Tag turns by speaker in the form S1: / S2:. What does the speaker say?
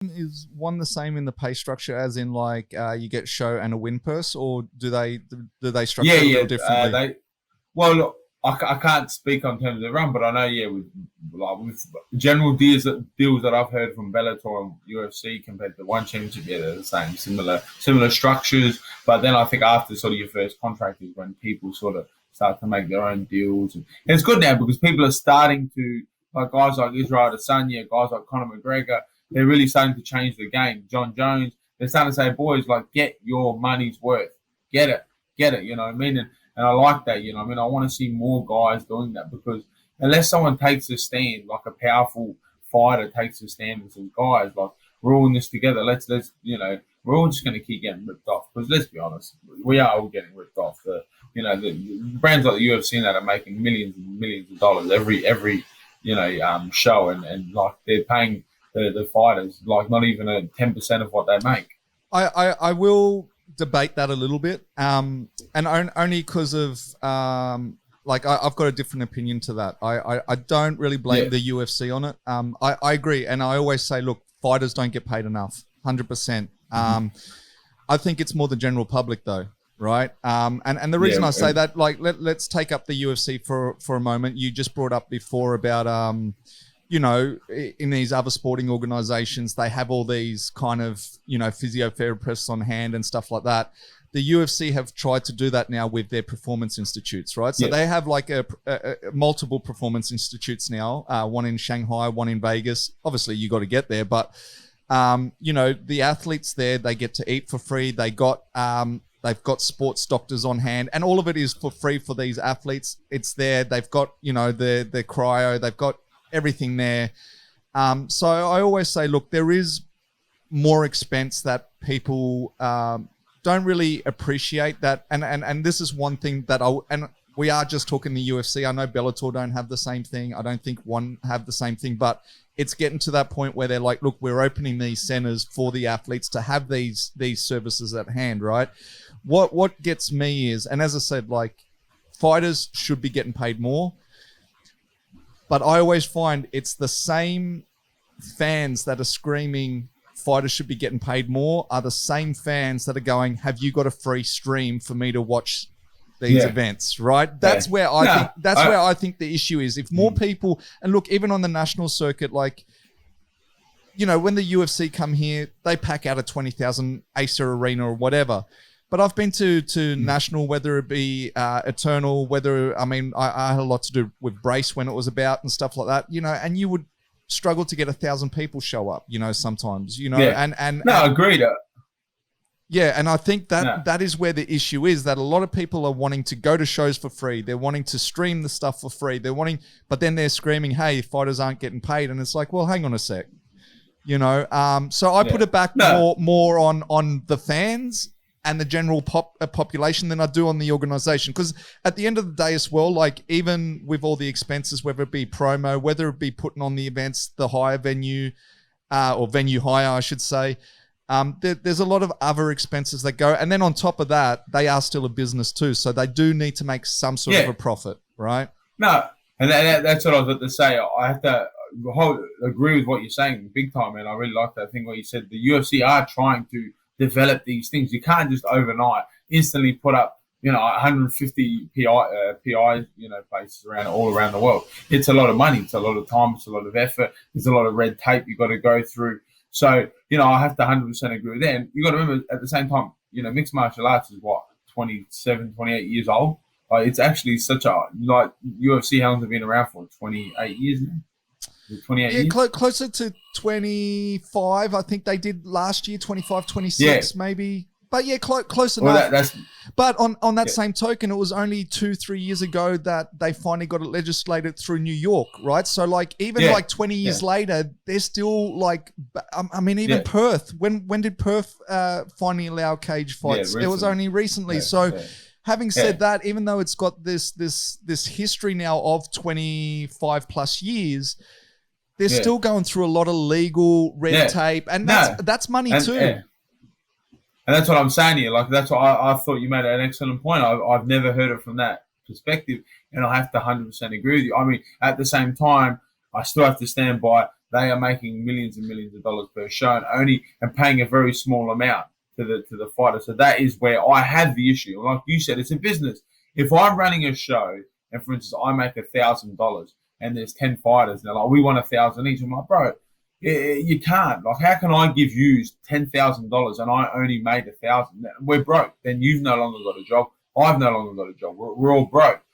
S1: Is one the same in the pay structure as in like you get show and a win purse, or do they structure
S2: Yeah,
S1: it a little
S2: yeah.
S1: differently?
S2: They Well, look, I can't speak on terms of the run, but I know, yeah, with general deals that I've heard from Bellator and UFC compared to the One Championship, yeah, they're the same, similar structures. But then I think after sort of your first contract is when people sort of start to make their own deals, and it's good now because people are starting to, like guys like Israel Adesanya, guys like Conor McGregor, they're really starting to change the game. John Jones, they're starting to say, boys, like get your money's worth, get it, get it. You know what I mean? And I like that, you know. I mean, I want to see more guys doing that because unless someone takes a stand, like a powerful fighter takes a stand and says, guys, like we're all in this together. Let's we're all just going to keep getting ripped off because let's be honest, we are all getting ripped off. The brands like the UFC and that are making millions and millions of dollars every show, and like they're paying the fighters like not even a 10% of what they make.
S1: I will debate that a little bit, and only because of like I've got a different opinion to that. I don't really blame the UFC on it. I agree, and I always say, look, fighters don't get paid enough, 100%. I think it's more the general public though, right? And the reason I say that, like, let's take up the UFC for a moment. You just brought up before about in these other sporting organizations, they have all these kind of, physiotherapists on hand and stuff like that. The UFC have tried to do that now with their performance institutes, right? So they have like a multiple performance institutes now, one in Shanghai, one in Vegas. Obviously, you got to get there, but, the athletes there, they get to eat for free. They've got sports doctors on hand, and all of it is for free for these athletes. It's there. They've got, the cryo. They've got everything there. So I always say, look, there is more expense that people don't really appreciate that. And this is one thing that we are just talking the UFC. I know Bellator don't have the same thing. I don't think one have the same thing, but it's getting to that point where they're like, look, we're opening these centers for the athletes to have these services at hand, right? What gets me is, and as I said, like, fighters should be getting paid more. But I always find it's the same fans that are screaming fighters should be getting paid more are the same fans that are going, have you got a free stream for me to watch these events, right? That's where I think the issue is. If more people, and look, even on the national circuit, like, when the UFC come here, they pack out a 20,000 Acer Arena or whatever. But I've been to national, whether it be Eternal, I had a lot to do with Brace when it was about and stuff like that, and you would struggle to get 1,000 people show up, sometimes,
S2: agreed.
S1: Yeah, and I think that is where the issue is, that a lot of people are wanting to go to shows for free. They're wanting to stream the stuff for free. But then they're screaming, hey, fighters aren't getting paid. And it's like, well, hang on a sec, So I put it back more on the fans and the general population than I do on the organization. Because at the end of the day as well, like, even with all the expenses, whether it be promo, whether it be putting on the events, the higher venue, or venue hire, I should say, there's a lot of other expenses that go. And then on top of that, they are still a business too. So they do need to make some sort of a profit, right?
S2: No, and that's what I was about to say. I have to agree with what you're saying big time, and I really like that thing what you said. The UFC are trying to develop these things. You can't just overnight instantly put up 150 PI places all around the world. It's a lot of money. It's a lot of time. It's a lot of effort. There's a lot of red tape you got to go through. So I have to 100% agree with that. And you got to remember at the same time, mixed martial arts is what, 27, 28 years old. It's actually such a, like, UFC, how long have been around for? 28 years now. 28 years?
S1: Closer to 25. I think they did last year, 25, 26 maybe. But yeah, close enough. But on that same token, it was only 2-3 years ago that they finally got it legislated through New York, right? So like even like 20 years later, they're still like, even Perth. When did Perth finally allow cage fights? It was only recently. Having said that, even though it's got this history now of 25 plus years, they're still going through a lot of legal red tape, and that's money too.
S2: And that's what I'm saying here. Like, that's what I thought you made an excellent point. I've never heard it from that perspective, and I have to 100% agree with you. I mean, at the same time, I still have to stand by they are making millions and millions of dollars per show and paying a very small amount to the fighter. So that is where I have the issue. Like you said, it's a business. If I'm running a show and, for instance, I make $1,000 and there's 10 fighters and they're like, we want 1,000 each, I'm like, bro, you can't. Like, how can I give you $10,000 and I only made 1,000? We're broke. Then you've no longer got a job. I've no longer got a job. We're all broke.